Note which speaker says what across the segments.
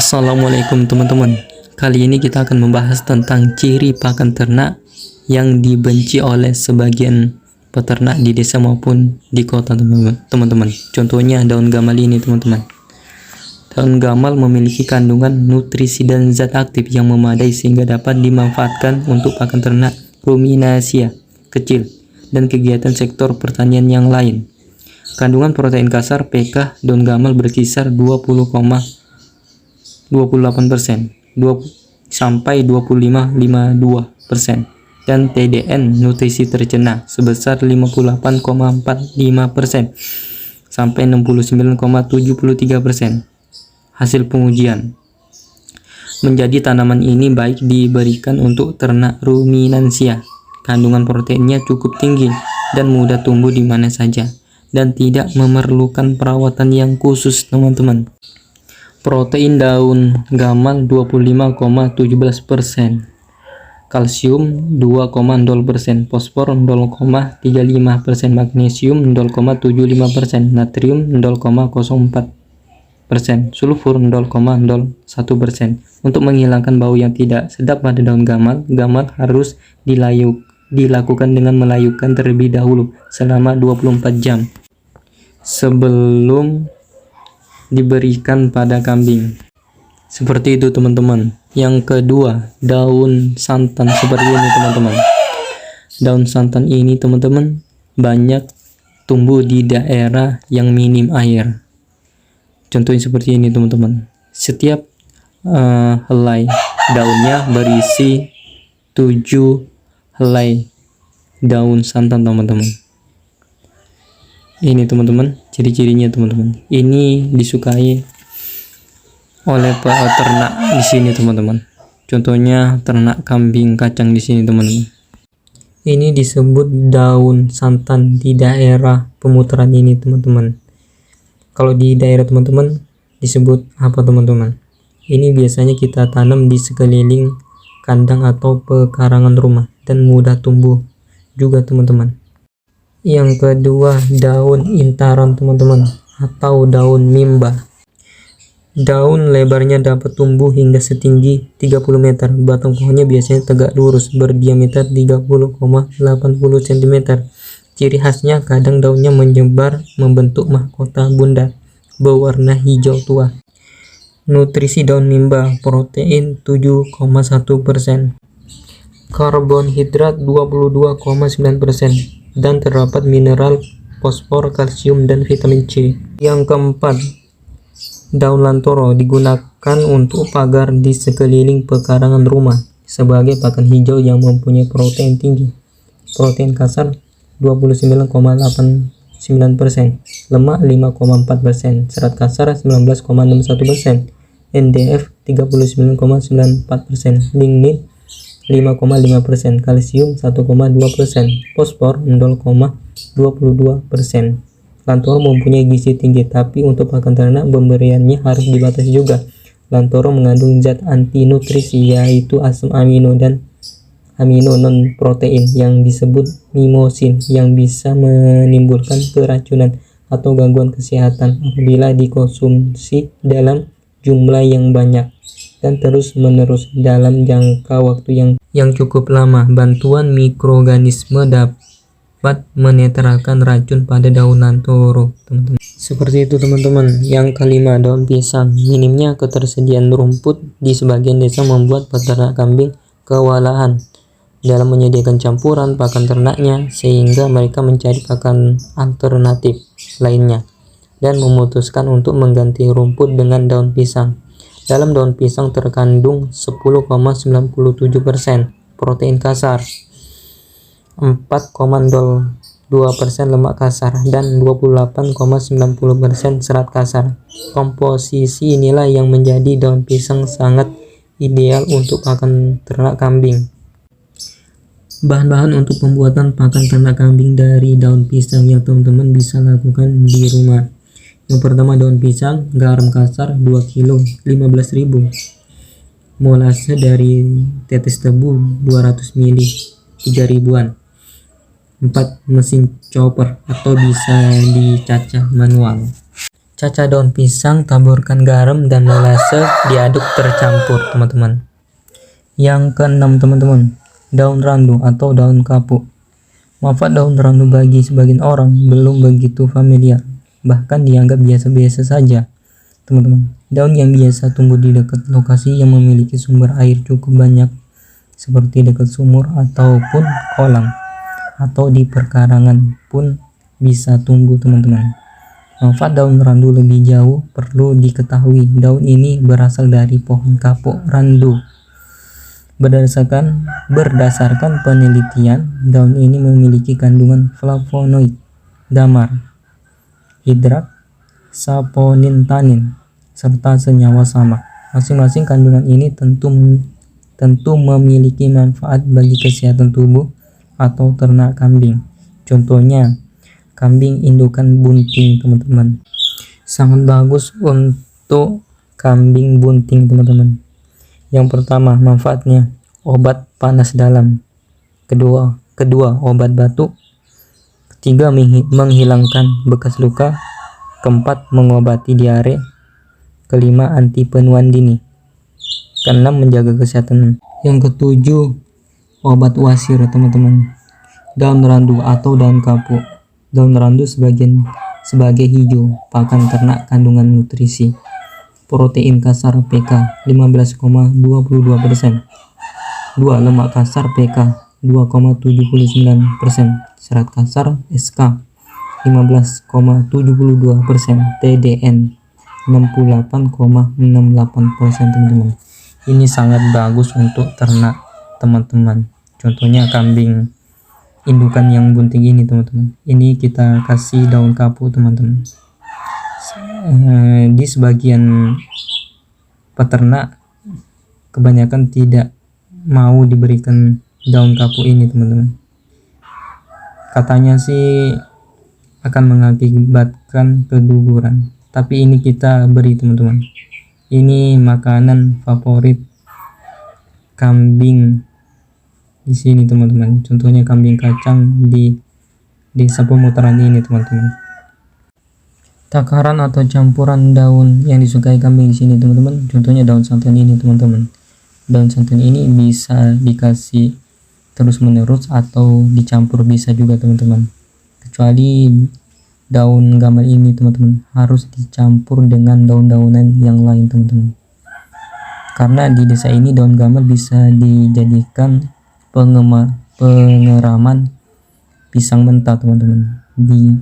Speaker 1: Assalamualaikum teman-teman. Kali ini kita akan membahas tentang ciri pakan ternak yang dibenci oleh sebagian peternak di desa maupun di kota teman-teman. Contohnya daun gamal ini teman-teman. Daun gamal memiliki kandungan nutrisi dan zat aktif yang memadai sehingga dapat dimanfaatkan untuk pakan ternak ruminansia kecil dan kegiatan sektor pertanian yang lain. Kandungan protein kasar PK daun gamal berkisar 28% sampai 25,52% dan TDN nutrisi tercerna sebesar 58,45% sampai 69,73%. Hasil pengujian menjadi tanaman ini baik diberikan untuk ternak ruminansia. Kandungan proteinnya cukup tinggi dan mudah tumbuh di mana saja dan tidak memerlukan perawatan yang khusus teman-teman. Protein daun gamal 25,17%, kalsium 2,0%, fosfor 0,35%, magnesium 0,75%, natrium 0,04%, sulfur 0,01%. Untuk menghilangkan bau yang tidak sedap pada daun gamal harus dilakukan dengan melayukan terlebih dahulu selama 24 jam sebelum diberikan pada kambing. Seperti itu teman-teman. Yang kedua, daun santan seperti ini teman-teman. Daun santan ini teman-teman banyak tumbuh di daerah yang minim air. Contohnya seperti ini teman-teman. Setiap helai daunnya berisi 7 helai daun santan teman-teman. Ini teman-teman, ciri-cirinya teman-teman. Ini disukai oleh peternak di sini teman-teman. Contohnya ternak kambing kacang di sini teman-teman. Ini disebut daun santan di daerah pemutaran ini teman-teman. Kalau di daerah teman-teman disebut apa teman-teman? Ini biasanya kita tanam di sekeliling kandang atau pekarangan rumah dan mudah tumbuh juga teman-teman. Yang kedua, daun intaran teman-teman atau daun mimba. Daun lebarnya dapat tumbuh hingga setinggi 30 meter. Batang pohonnya biasanya tegak lurus berdiameter 30,80 cm. Ciri khasnya kadang daunnya menyebar membentuk mahkota bundar berwarna hijau tua. Nutrisi daun mimba, protein 7,1%, karbonhidrat 22,9%, dan terdapat mineral fosfor, kalsium, dan vitamin C. Yang keempat, daun lantoro digunakan untuk pagar di sekeliling pekarangan rumah sebagai pakan hijau yang mempunyai protein tinggi. Protein kasar 29,89%, lemak 5,4%, serat kasar 19,61%, NDF 39,94%, lignin 5,5%, kalsium 1,2%, fosfor 0,22%. Lantoro mempunyai gizi tinggi, tapi untuk pakan ternak pemberiannya harus dibatasi juga. Lantoro mengandung zat anti nutrisi yaitu asam amino dan amino non protein yang disebut mimosin yang bisa menimbulkan keracunan atau gangguan kesehatan apabila dikonsumsi dalam jumlah yang banyak dan terus-menerus dalam jangka waktu yang cukup lama. Bantuan mikroorganisme dapat menetralkan racun pada daun lantoro, teman-teman. Seperti itu teman-teman. Yang kelima, daun pisang. Minimnya ketersediaan rumput di sebagian desa membuat peternak kambing kewalahan dalam menyediakan campuran pakan ternaknya, sehingga mereka mencari pakan alternatif lainnya dan memutuskan untuk mengganti rumput dengan daun pisang. Dalam daun pisang terkandung 10,97% protein kasar, 4,02% lemak kasar, dan 28,90% serat kasar. Komposisi inilah yang menjadi daun pisang sangat ideal untuk pakan ternak kambing. Bahan-bahan untuk pembuatan pakan ternak kambing dari daun pisang yang teman-teman bisa lakukan di rumah. Yang pertama, daun pisang, garam kasar 2 kg 15.000, molase dari tetes tebu 200 ml 3.000-an. 4. Mesin chopper atau bisa dicacah manual. Cacah daun pisang, taburkan garam dan molase, diaduk tercampur teman-teman. Yang keenam teman-teman, daun randu atau daun kapuk. Manfaat daun randu bagi sebagian orang belum begitu familiar, bahkan dianggap biasa-biasa saja teman-teman. Daun yang biasa tumbuh di dekat lokasi yang memiliki sumber air cukup banyak seperti dekat sumur ataupun kolam, atau di perkarangan pun bisa tumbuh teman-teman. Manfaat daun randu lebih jauh perlu diketahui. Daun ini berasal dari pohon kapuk randu. Berdasarkan penelitian, daun ini memiliki kandungan flavonoid, damar, hidrat, saponin, tanin, serta senyawa samak. Masing-masing kandungan ini tentu memiliki manfaat bagi kesehatan tubuh atau ternak kambing. Contohnya, kambing indukan bunting teman-teman. Sangat bagus untuk kambing bunting teman-teman. Yang pertama, manfaatnya obat panas dalam. Kedua, obat batuk. Ketiga, menghilangkan bekas luka. Keempat, mengobati diare. Kelima, anti penuaan dini. Keenam, menjaga kesehatan. Yang ketujuh, obat wasir teman-teman. Daun randu atau daun kapuk. Daun randu sebagai hijau, pakan ternak kandungan nutrisi. Protein kasar PK 15,22%. 2. Lemak kasar PK 2,79%. Serat kasar SK 15,72%. TDN 68,68% teman-teman. Ini sangat bagus untuk ternak teman-teman. Contohnya kambing indukan yang bunting ini teman-teman. Ini kita kasih daun kapuk teman-teman. Di sebagian peternak kebanyakan tidak mau diberikan daun kapuk ini teman-teman. Katanya sih akan mengakibatkan keguguran, tapi ini kita beri teman-teman. Ini makanan favorit kambing di sini teman-teman. Contohnya kambing kacang di desa pemutaran ini teman-teman. Takaran atau campuran daun yang disukai kambing di sini teman-teman. Contohnya daun santan ini teman-teman. Daun santan ini bisa dikasih terus menerus atau dicampur bisa juga teman-teman. Kecuali daun gamal ini teman-teman harus dicampur dengan daun-daunan yang lain teman-teman. Karena di desa ini daun gamal bisa dijadikan pengeraman pisang mentah teman-teman. Di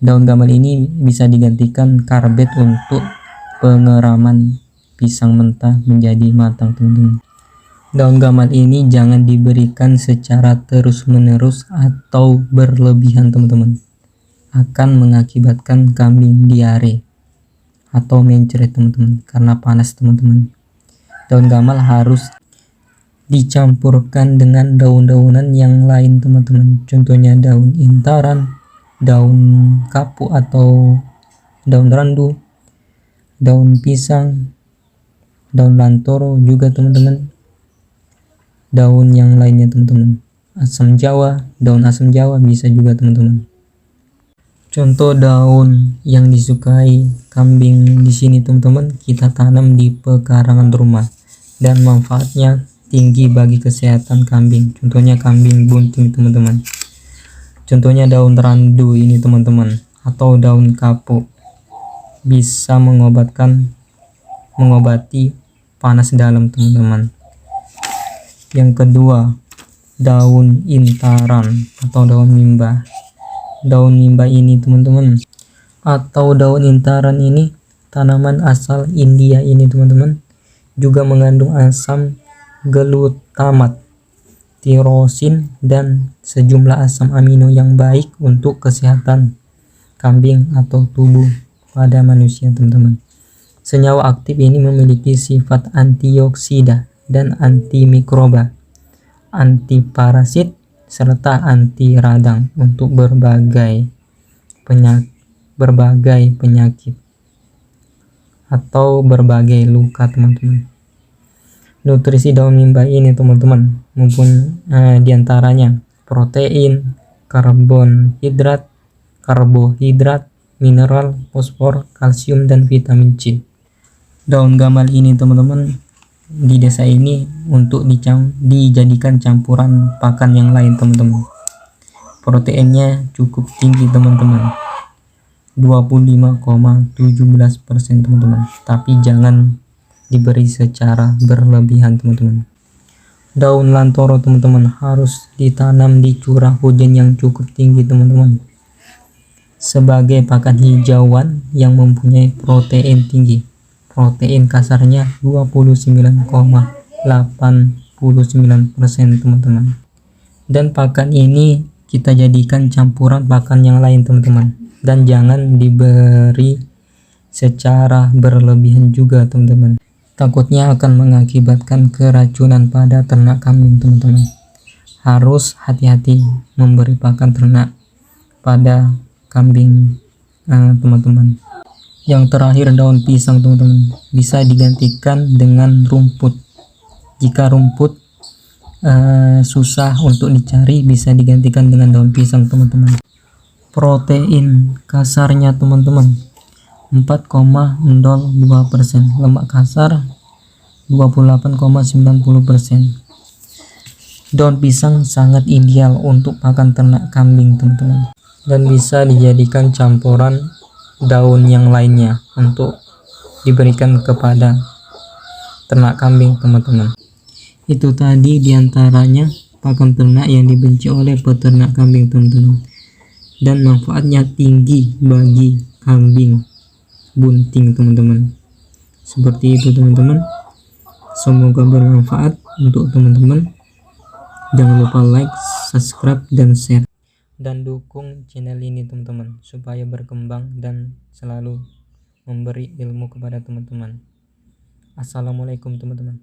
Speaker 1: daun gamal ini bisa digantikan karbet untuk pengeraman pisang mentah menjadi matang teman-teman. Daun gamal ini jangan diberikan secara terus-menerus atau berlebihan teman-teman. Akan mengakibatkan kambing diare atau mencret teman-teman karena panas teman-teman. Daun gamal harus dicampurkan dengan daun-daunan yang lain teman-teman. Contohnya daun intaran, daun kapuk atau daun randu, daun pisang, daun lantoro juga teman-teman. Daun yang lainnya teman-teman. Asam jawa, daun asam jawa bisa juga teman-teman. Contoh daun yang disukai kambing di sini teman-teman, kita tanam di pekarangan rumah dan manfaatnya tinggi bagi kesehatan kambing. Contohnya kambing bunting teman-teman. Contohnya daun randu ini teman-teman, atau daun kapuk, bisa mengobati panas dalam teman-teman. Yang kedua, daun intaran atau daun mimba. Daun mimba ini teman-teman, atau daun intaran ini tanaman asal India ini teman-teman, juga mengandung asam glutamat, tirosin, dan sejumlah asam amino yang baik untuk kesehatan kambing atau tubuh pada manusia teman-teman. Senyawa aktif ini memiliki sifat antioksida dan antimikroba, antiparasit, serta anti radang untuk berbagai penyakit atau berbagai luka teman-teman. Nutrisi daun mimba ini teman-teman diantaranya protein, karbohidrat, mineral, fosfor, kalsium, dan vitamin C. Daun gamal ini teman-teman di desa ini untuk dijadikan campuran pakan yang lain teman-teman. Proteinnya cukup tinggi teman-teman, 25,17% teman-teman, tapi jangan diberi secara berlebihan teman-teman. Daun lantoro teman-teman harus ditanam di curah hujan yang cukup tinggi teman-teman, sebagai pakan hijauan yang mempunyai protein tinggi. Protein kasarnya 29,89% teman-teman. Dan pakan ini kita jadikan campuran pakan yang lain teman-teman, dan jangan diberi secara berlebihan juga teman-teman, takutnya akan mengakibatkan keracunan pada ternak kambing teman-teman. Harus hati-hati memberi pakan ternak pada kambing teman-teman. Yang terakhir, daun pisang teman-teman, bisa digantikan dengan rumput. Jika rumput susah untuk dicari, bisa digantikan dengan daun pisang teman-teman. Protein kasarnya teman-teman 4,02%, lemak kasar 28,90%. Daun pisang sangat ideal untuk pakan ternak kambing teman-teman, dan bisa dijadikan campuran daun yang lainnya untuk diberikan kepada ternak kambing teman-teman. Itu tadi diantaranya pakan ternak yang dibenci oleh peternak kambing teman-teman, dan manfaatnya tinggi bagi kambing bunting teman-teman. Seperti itu teman-teman, semoga bermanfaat untuk teman-teman. Jangan lupa like, subscribe, dan share, dan dukung channel ini teman-teman, supaya berkembang dan selalu memberi ilmu kepada teman-teman. Assalamualaikum teman-teman.